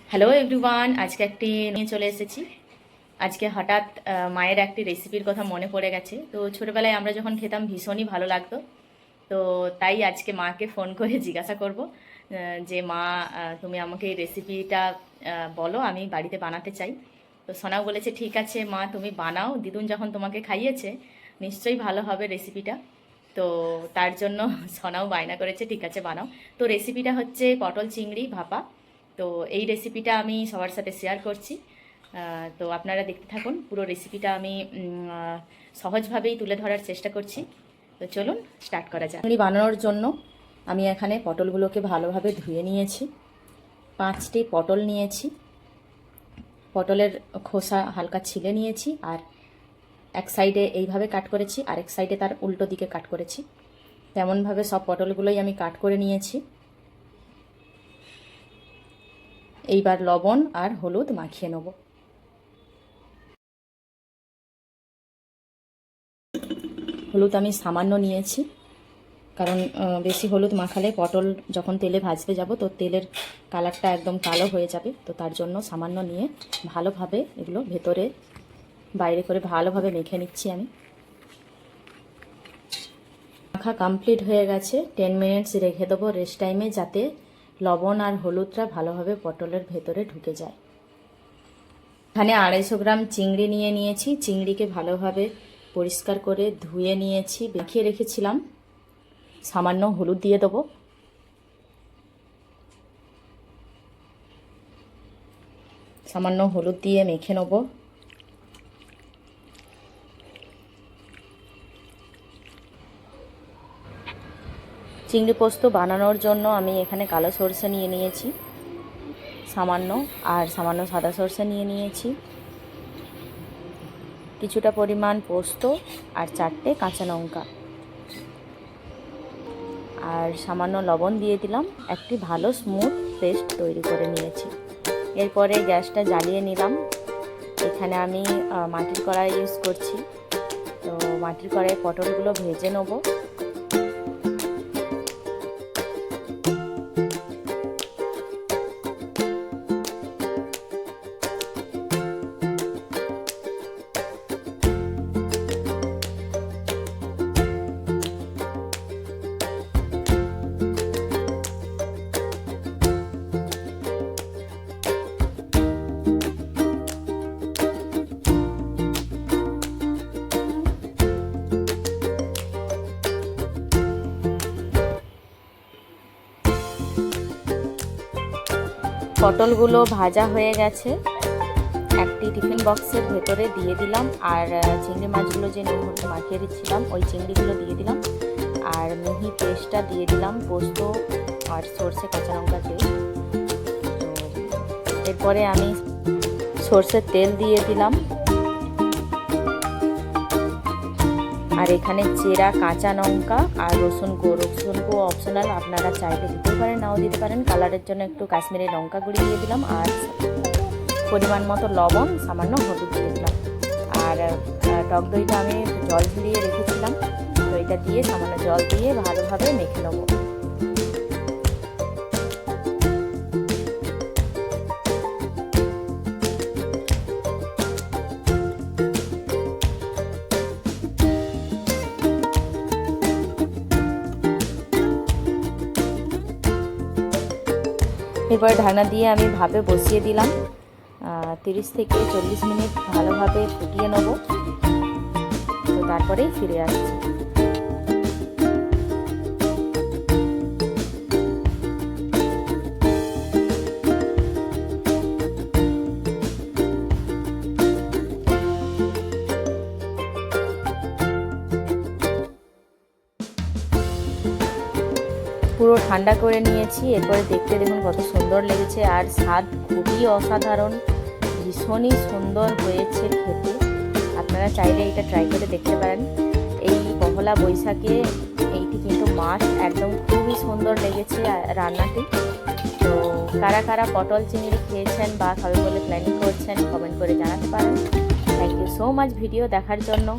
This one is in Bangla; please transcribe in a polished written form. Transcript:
হ্যালো এভরিওয়ান, আজকে একটি নিয়ে চলে এসেছি। আজকে হঠাৎ মায়ের একটি রেসিপির কথা মনে পড়ে গেছে। তো ছোটোবেলায় আমরা যখন খেতাম ভীষণই ভালো লাগতো। তো তাই আজকে মাকে ফোন করে জিজ্ঞাসা করব যে মা, তুমি আমাকে এই রেসিপিটা বলো, আমি বাড়িতে বানাতে চাই। তো সোনাও বলেছে ঠিক আছে মা, তুমি বানাও, দিদুন যখন তোমাকে খাইয়েছে নিশ্চয়ই ভালো হবে রেসিপিটা। তো তার জন্য সোনাও বায়না করেছে ঠিক আছে বানাও। তো রেসিপিটা হচ্ছে পটল চিংড়ি ভাপা। তো এই রেসিপিটা আমি সবার সাথে শেয়ার করছি। তো আপনারা দেখতে থাকুন, পুরো রেসিপিটা আমি সহজভাবেই তুলে ধরার চেষ্টা করছি। তো চলুন স্টার্ট করা যাক। চিংড়ি বানানোর জন্য আমি এখানে পটলগুলোকে ভালোভাবে ধুয়ে নিয়েছি। 5টি পটল নিয়েছি। পটলের খোসা হালকা ছিলে নিয়েছি, আর এক সাইডে এইভাবে কাট করেছি, আরেক সাইডে তার উল্টো দিকে কাট করেছি। তেমনভাবে সব পটলগুলোই আমি কাট করে নিয়েছি। এইবার লবণ আর হলুদ মাখিয়ে নেব। হলুদ আমি সামান্য নিয়েছি, কারণ বেশি হলুদ মাখালে পটল যখন তেলে ভাজতে যাব তো তেলের কালারটা একদম কালো হয়ে যাবে। তো তার জন্য সামান্য নিয়ে ভালোভাবে এগুলো ভেতরে বাইরে করে ভালোভাবে মেখে নিচ্ছি আমি। মাখা কমপ্লিট হয়ে গেছে। 10 মিনিটস রেখে দেবো রেস্ট টাইমে, যাতে লবণ আর হলুদটা ভালোভাবে পটলের ভেতরে ঢুকে যায়। এখানে 250 গ্রাম চিংড়ি নিয়ে নিয়েছি। চিংড়িকে ভালোভাবে পরিষ্কার করে ধুয়ে নিয়েছি, মেখে রেখেছিলাম। সামান্য হলুদ দিয়ে দেবো। সামান্য হলুদ দিয়ে মেখে নেব। চিংড়ি পোস্ত বানানোর জন্য আমি এখানে কালো সরষে নিয়ে নিয়েছি সামান্য, আর সামান্য সাদা সরষে নিয়ে নিয়েছি, কিছুটা পরিমাণ পোস্ত আর 4টে কাঁচা লঙ্কা, আর সামান্য লবণ দিয়ে দিলাম। একটি ভালো স্মুথ পেস্ট তৈরি করে নিয়েছি। এরপরে গ্যাসটা জ্বালিয়ে নিলাম। এখানে আমি মাটির কড়াই ইউজ করছি। তো মাটির কড়াইয়ে পটলগুলো ভেজে নেব। পটলগুলো ভাজা হয়ে গেছে। একটি টিফিন বক্সের ভেতরে দিয়ে দিলাম, আর চিংড়ি মাছগুলো যে নুন হলুদ মাখিয়ে দিচ্ছিলাম ওই চিংড়িগুলো দিয়ে দিলাম, আর মিহি পেস্টটা দিয়ে দিলাম, পোস্ত আর সর্ষে কাঁচা লঙ্কা পেস্ট। তো এরপরে আমি সর্ষের তেল দিয়ে দিলাম, আর এখানে চেরা কাঁচা লঙ্কা আর রসুন গো অপশনাল, আপনারা চাইলে দিতে পারেন নাও দিতে পারেন। কালারের জন্য একটু কাশ্মীরি লঙ্কা গুঁড়ি দিয়ে দিলাম, আর পরিমাণ মতো লবণ, সামান্য হলুদ দিয়ে দিলাম। আর টক দইটা আমি জল ঝরিয়ে রেখেছিলাম, দইটা দিয়ে সামান্য জল দিয়ে ভালোভাবে মেখে নেব। এরপরে ঢাকনা দিয়ে আমি ভাপে বসিয়ে দিলাম। 30 থেকে 40 মিনিট ভালোভাবে ফুটিয়ে নেব। তো তারপরেই ফিরে আসছি। পুরো ঠান্ডা করে নিয়েছি। এরপরে দেখতে দেখুন কত সুন্দর লেগেছে, আর স্বাদ খুবই অসাধারণ, ভীষণই সুন্দর হয়েছে খেতে। আপনারা চাইলে এটা ট্রাই করে দেখতে পারেন। এই পহেলা বৈশাখে এইটি কিন্তু মাস্ট, একদম খুবই সুন্দর লেগেছে রান্নাটি। তো কারা কারা পটল চিংড়ি খেয়েছেন বা খাবে বলে প্ল্যানিং করছেন কমেন্ট করে জানাতে পারেন। Thank you so much video দেখার জন্য।